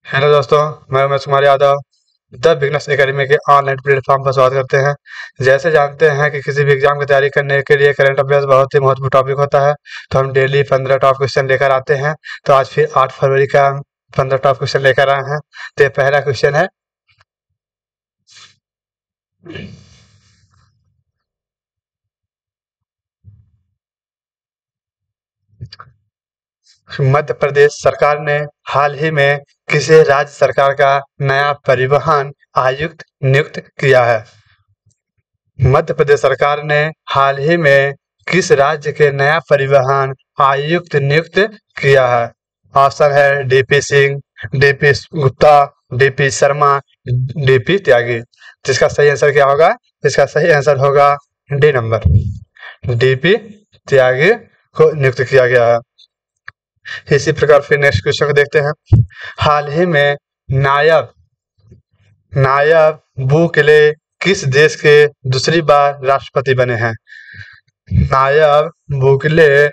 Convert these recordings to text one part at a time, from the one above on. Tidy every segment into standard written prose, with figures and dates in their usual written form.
Hello दोस्तों, मैं Umesh Kumar Yadav the beginners academy के ऑनलाइन प्लेटफॉर्म पर स्वागत करते हैं। जैसे जानते हैं कि किसी भी एग्जाम की तैयारी करने के लिए करंट अफेयर्स बहुत ही महत्वपूर्ण टॉपिक होता है, तो हम डेली 15 टॉप क्वेश्चन लेकर आते हैं। तो आज फिर 8 फरवरी का हम 15 टॉप क्वेश्चन लेकर आए हैं। तो ये पहला क्वेश्चन है, मध्य प्रदेश सरकार ने हाल ही में किसे राज्य सरकार का नया परिवहन आयुक्त नियुक्त किया है? मध्य प्रदेश सरकार ने हाल ही में किस राज्य के नया परिवहन आयुक्त नियुक्त किया है? ऑप्शन है DP Singh, DP Gupta, DP Sharma, DP Tyagi. जिसका सही आंसर क्या होगा? इसका सही आंसर होगा डी नंबर, डीपी त्यागी को नियुक्त किया गया है। इसी प्रकार फिर नेक्स्ट क्वेश्चन को देखते हैं। हाल ही में नायब नायब बुकेले किस देश के दूसरी बार राष्ट्रपति बने हैं? नायब बुकेले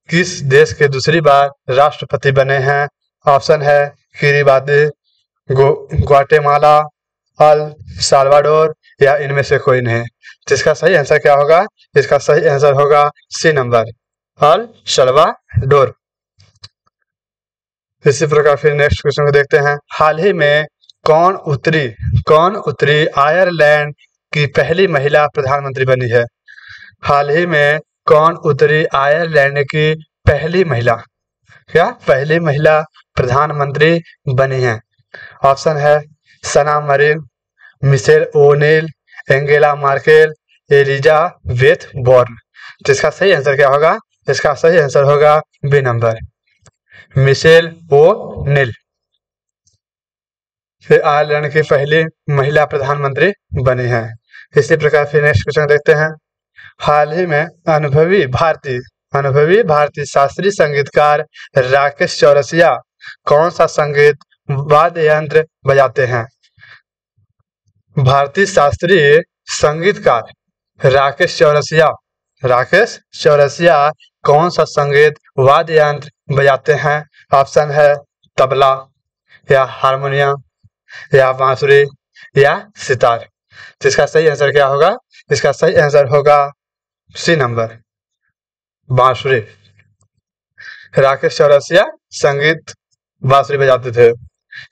किस देश के दूसरी बार राष्ट्रपति बने हैं? ऑप्शन है किरिबाती, ग्वाटेमाला, अल साल्वाडोर या इनमें से कोई नहीं। जिसका सही आंसर क्या होगा? इसका सही आंसर होगा सी नंबर, अल साल्वाडोर। इसी प्रकार फिर नेक्स्ट क्वेश्चन को देखते हैं। हाल ही में कौन उत्तरी आयरलैंड की पहली महिला प्रधानमंत्री बनी है? हाल ही में कौन उत्तरी आयरलैंड की पहली महिला प्रधानमंत्री बनी है? ऑप्शन है Sanna Marin, Michelle O'Neill, Angela Merkel, Elisabeth Borne. जिसका सही आंसर क्या होगा? इसका सही आंसर होगा बी नंबर, मिशेल ओनेल। फिर आयरलैंड की पहली महिला प्रधानमंत्री बनी है। इसी प्रकार फिर नेक्स्ट क्वेश्चन देखते हैं। हाल ही में अनुभवी भारतीय शास्त्रीय संगीतकार राकेश चौरसिया कौन सा संगीत वाद्य यंत्र बजाते हैं? भारतीय शास्त्रीय संगीतकार राकेश चौरसिया कौन सा संगीत वाद्य यंत्र बजाते हैं? ऑप्शन है तबला या हारमोनियम या बांसुरी या सितार। जिसका सही आंसर क्या होगा? इसका सही आंसर होगा सी नंबर, बांसुरी। राकेश चौरसिया संगीत बांसुरी बजाते थे।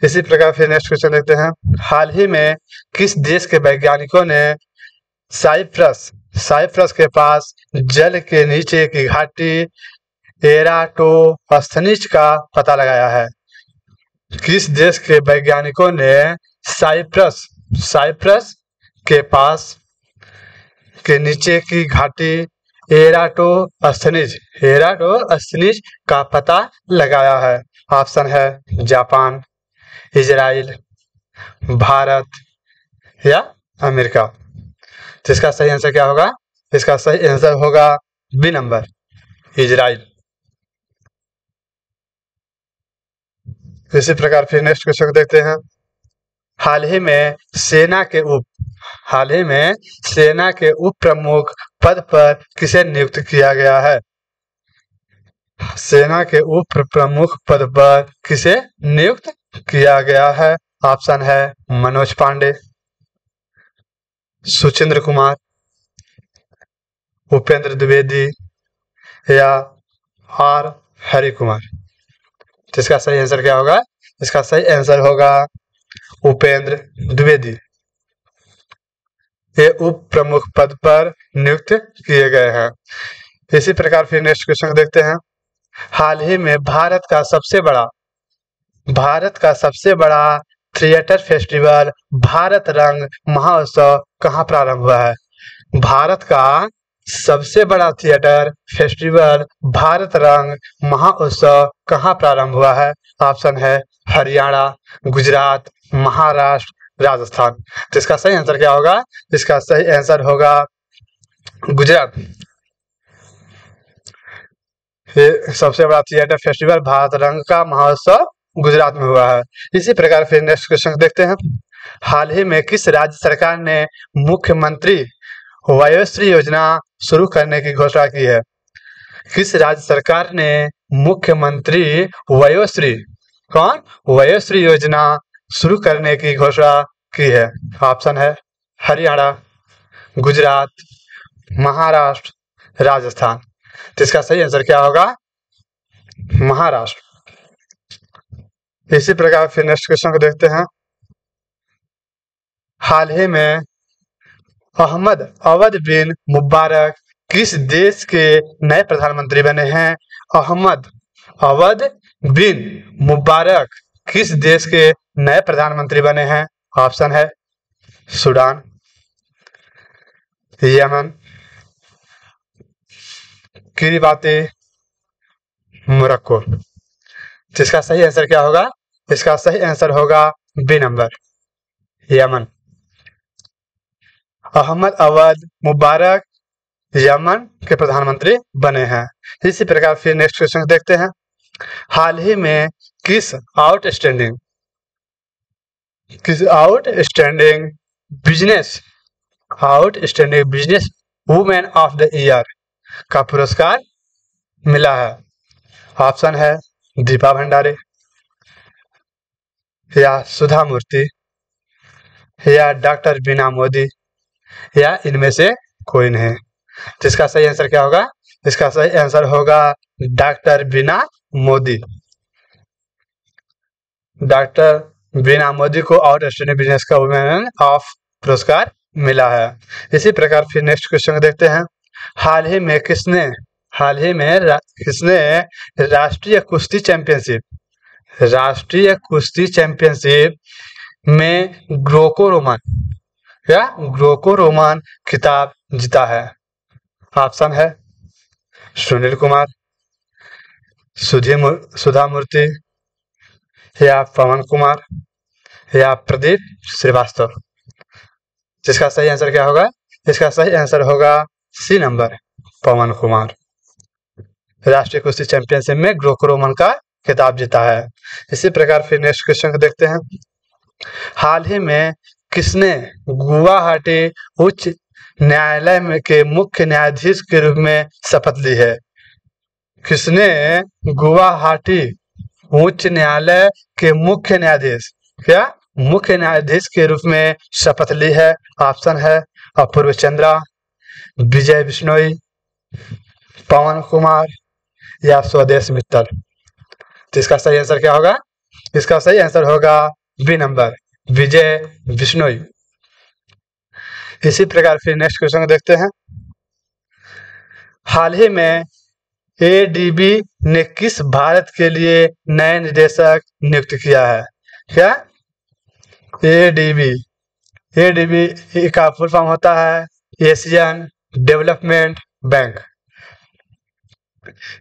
इसी प्रकार फिर नेक्स्ट क्वेश्चन देखते हैं। हाल ही में किस देश के वैज्ञानिकों ने साइप्रस के पास जल के नीचे की घाटी एराटोस्थनीज का पता लगाया है? किस देश के वैज्ञानिकों ने साइप्रस के पास के नीचे की घाटी एराटोस्थनीज का पता लगाया है? ऑप्शन है जापान, इजराइल, भारत या अमेरिका। जिसका सही आंसर क्या होगा? इसका सही आंसर होगा बी नंबर, इजराइल। इसी प्रकार फिर नेक्स्ट क्वेश्चन देखते हैं। हाल ही में सेना के उप प्रमुख पद पर किसे नियुक्त किया गया है? सेना के उप प्रमुख पद पर किसे नियुक्त किया गया है? ऑप्शन है मनोज पांडे, सुचिंद्र कुमार, उपेंद्र द्विवेदी या आर हरि कुमार। जिसका सही आंसर क्या होगा? इसका सही आंसर होगा उपेंद्र द्विवेदी। ये उप प्रमुख पद पर नियुक्त किए गए हैं। इसी प्रकार फिर नेक्स्ट क्वेश्चन देखते हैं। हाल ही में भारत का सबसे बड़ा थिएटर फेस्टिवल भारत रंग महोत्सव कहाँ प्रारंभ हुआ है? भारत का सबसे बड़ा थिएटर फेस्टिवल भारत रंग महोत्सव कहाँ प्रारंभ हुआ है? ऑप्शन है हरियाणा, गुजरात, महाराष्ट्र, राजस्थान। तो इसका सही आंसर क्या होगा? इसका सही आंसर होगा गुजरात। सबसे बड़ा थिएटर फेस्टिवल भारत रंग का महोत्सव गुजरात में हुआ है। इसी प्रकार फिर नेक्स्ट क्वेश्चन देखते हैं। हाल ही में किस राज्य सरकार ने मुख्यमंत्री वयोश्री योजना शुरू करने की घोषणा की है? किस राज्य सरकार ने मुख्यमंत्री वयोश्री कौन? वयोश्री योजना शुरू करने की घोषणा की है। ऑप्शन है हरियाणा, गुजरात, महाराष्ट्र, राजस्थान। तो इसका सही आंसर क्या होगा? महाराष्ट्र। इसी प्रकार फिर नेक्स्ट क्वेश्चन को देखते हैं। हाल ही में अहमद अवद बिन मुबारक किस देश के नए प्रधानमंत्री बने हैं? अहमद अवद बिन मुबारक किस देश के नए प्रधानमंत्री बने हैं? ऑप्शन है सूडान, यमन, किरिबाती, मोरक्को। जिसका सही आंसर क्या होगा? इसका सही आंसर होगा बी नंबर, यमन। अहमद अवद मुबारक यमन के प्रधानमंत्री बने हैं। इसी प्रकार फिर नेक्स्ट क्वेश्चन देखते हैं। हाल ही में किस outstanding business women of the year का पुरस्कार मिला है? ऑप्शन है दीपा भंडारे, या सुधा मूर्ति, या डॉक्टर बीना मोदी, या इनमें से कोई नहीं। जिसका सही आंसर क्या होगा? इसका सही आंसर होगा डॉक्टर बीना मोदी। डॉक्टर बीना मोदी को आउटस्टैंडिंग बिजनेस का वुमेन ऑफ पुरस्कार मिला है। इसी प्रकार फिर नेक्स्ट क्वेश्चन देखते हैं। हाल ही में किसने राष्ट्रीय कुश्ती चैंपियनशिप में ग्रेको रोमन खिताब जीता है? ऑप्शन है सुनील कुमार, सुधा मूर्ति, या पवन कुमार, या प्रदीप श्रीवास्तव। जिसका सही आंसर क्या होगा? इसका सही आंसर होगा सी नंबर, पवन कुमार। राष्ट्रीय कुश्ती चैंपियनशिप में ग्रेको रोमन का खिताब जीता है। इसी प्रकार फिर नेक्स्ट क्वेश्चन को देखते हैं। हाल ही में किसने गुवाहाटी उच्च न्यायालय के मुख्य न्यायाधीश के रूप में शपथ ली है? किसने गुवाहाटी उच्च न्यायालय के मुख्य न्यायाधीश के रूप में शपथ ली है? ऑप्शन है अपूर्व चंद्रा, विजय बिश्नोई, पवन कुमार, या स्वदेश मित्तल। तो इसका सही आंसर क्या होगा? इसका सही आंसर होगा बी नंबर, विजय बिश्नोई। इसी प्रकार फिर नेक्स्ट क्वेश्चन देखते हैं। हाल ही में एडीबी ने किस भारत के लिए नए निदेशक नियुक्त किया है? क्या? एडीबी का फुल फॉर्म होता है एशियन डेवलपमेंट बैंक।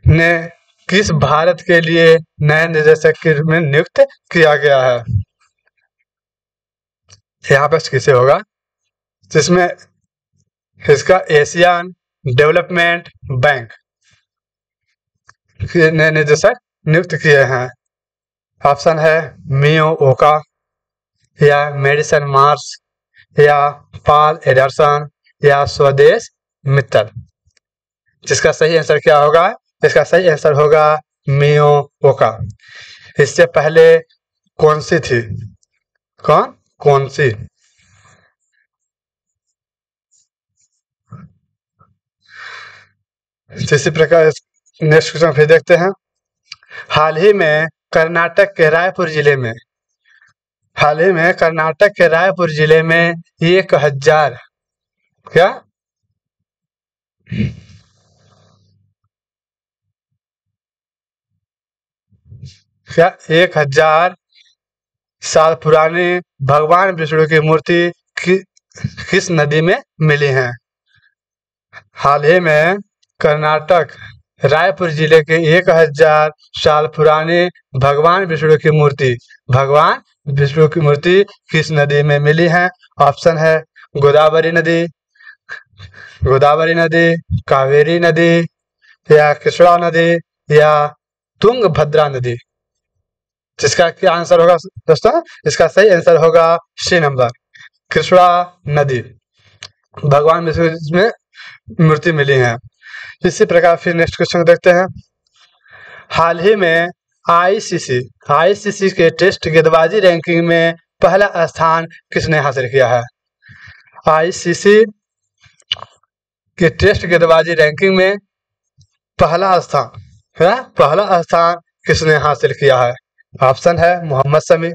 ने किस भारत के लिए नए निदेशक के रूप में नियुक्त किया गया है? यहाँ पर किसे होगा? जिसमें इसका एशियन डेवलपमेंट बैंक के नए निदेशक नियुक्त किए हैं। ऑप्शन है मियो ओका, या मेडिसन मार्स, या पॉल एडरसन, या स्वदेश मित्तल। जिसका सही आंसर क्या होगा? इसका सही आंसर होगा मियो ओका। इससे पहले कौन सी थी? कौन सी? इसी प्रकार नेक्स्ट क्वेश्चन फिर देखते हैं। हाल ही में कर्नाटक के रायपुर जिले में 1000 क्या 1000 साल पुरानी भगवान विष्णु की मूर्ति किस नदी में मिली है? हाल ही में कर्नाटक रायपुर जिले के 1000 साल पुरानी भगवान विष्णु की मूर्ति किस नदी में मिली है? ऑप्शन है गोदावरी नदी, कावेरी नदी, या कृष्णा नदी, या तुंगभद्रा नदी। जिसका क्या आंसर होगा दोस्तों? इसका सही आंसर होगा सी नंबर, कृष्णा नदी। भगवान विष्णु में मूर्ति मिली है। इसी प्रकार फिर नेक्स्ट क्वेश्चन देखते हैं। हाल ही में आईसीसी के टेस्ट गेंदबाजी रैंकिंग में पहला स्थान किसने हासिल किया है? आईसीसी के टेस्ट गेंदबाजी रैंकिंग में पहला स्थान किसने हासिल किया है? ऑप्शन है मोहम्मद शमी,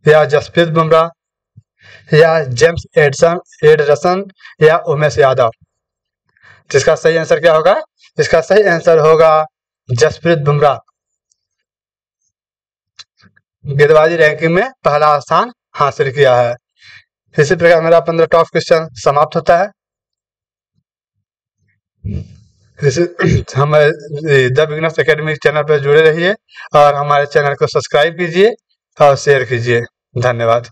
या जसप्रीत बुमराह, या जेम्स एडरसन, या उमेश यादव। जिसका सही आंसर क्या होगा? इसका सही आंसर होगा जसप्रीत बुमराह। गेंदबाजी रैंकिंग में पहला स्थान हासिल किया है। इसी प्रकार मेरा 15 टॉप क्वेश्चन समाप्त होता है। हमारे द बिगनर्स एकेडमी चैनल पर जुड़े रहिए और हमारे चैनल को सब्सक्राइब कीजिए और शेयर कीजिए। धन्यवाद।